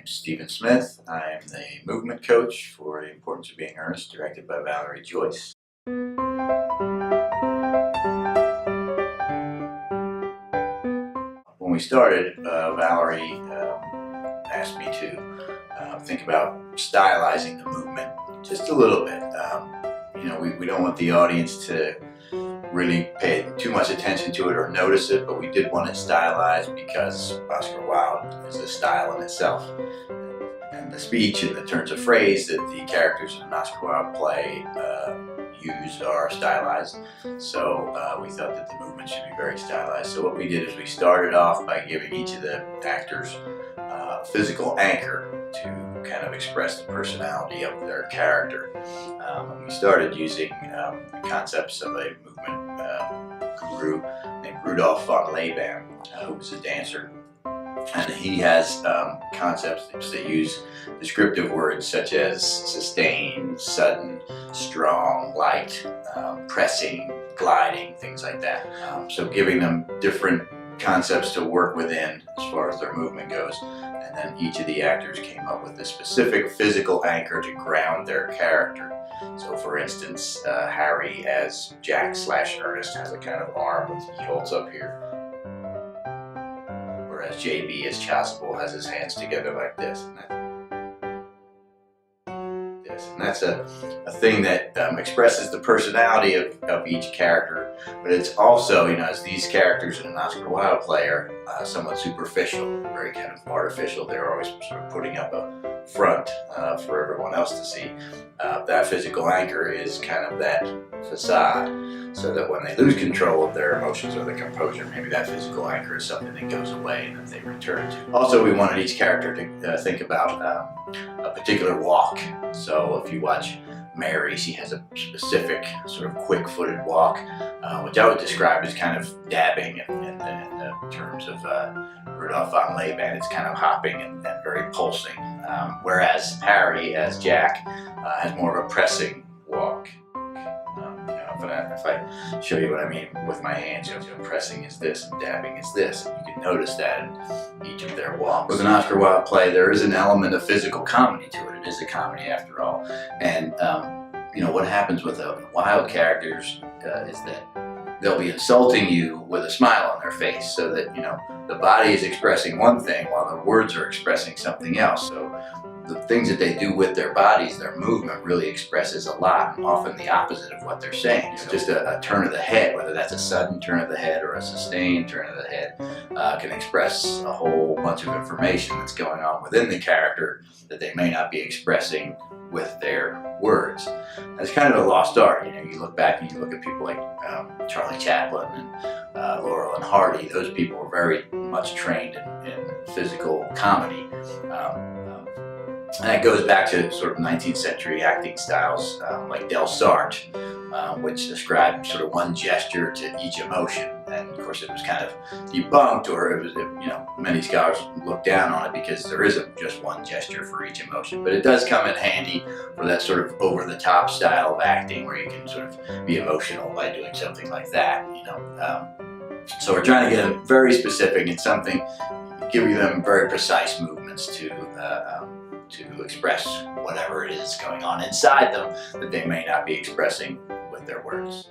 I'm Stephen Smith. I'm the movement coach for The Importance of Being Earnest, directed by Valerie Joyce. When we started, Valerie asked me to think about stylizing the movement just a little bit. We don't want the audience to really pay too much attention to it or notice it, but we did want it stylized because Oscar Wilde is a style in itself. And the speech and the turns of phrase that the characters in an Oscar Wilde play use are stylized. So we thought that the movement should be very stylized. So what we did is we started off by giving each of the actors a physical anchor to kind of express the personality of their character. And we started using the concepts of a movement guru named Rudolf von Laban, who was a dancer. And he has concepts that use descriptive words such as sustain, sudden, strong, light, pressing, gliding, things like that. So giving them different concepts to work within as far as their movement goes. And then each of the actors came up with a specific physical anchor to ground their character. So for instance, Harry as Jack / Ernest has a kind of arm that he holds up here. Whereas JB as Chasuble has his hands together like this. And that's a thing that expresses the personality of each character, but it's also, as these characters in an Oscar Wilde play are somewhat superficial, very kind of artificial. They're always sort of putting up a front for everyone else to see. That physical anchor is kind of that facade, so that when they lose control of their emotions or their composure, maybe that physical anchor is something that goes away and that they return to. Also, we wanted each character to think about a particular walk. So if you watch Mary, she has a specific sort of quick-footed walk, which I would describe as kind of dabbing in terms of Rudolf von Laban. It's kind of hopping and very pulsing, whereas Harry as Jack has more of a pressing walk. If I show you what I mean with my hands, pressing is this and dabbing is this, and you can notice that in each of their walks. With an Oscar Wilde play, there is an element of physical comedy to it. It is a comedy after all. And what happens with the Wilde characters is that they'll be insulting you with a smile on their face, so that the body is expressing one thing while the words are expressing something else. So the things that they do with their bodies, their movement, really expresses a lot, and often the opposite of what they're saying. So just a turn of the head, whether that's a sudden turn of the head or a sustained turn of the head, can express a whole bunch of information that's going on within the character that they may not be expressing with their words. That's kind of a lost art. You look back and you look at people like Charlie Chaplin and Laurel and Hardy. Those people were very much trained in physical comedy. And that goes back to sort of 19th century acting styles like Del Sarte, which described sort of one gesture to each emotion. And of course it was kind of debunked, or it was, many scholars look down on it because there isn't just one gesture for each emotion. But it does come in handy for that sort of over-the-top style of acting where you can sort of be emotional by doing something like that, So we're trying to get them very specific in something, giving them very precise movements to express whatever it is going on inside them that they may not be expressing with their words.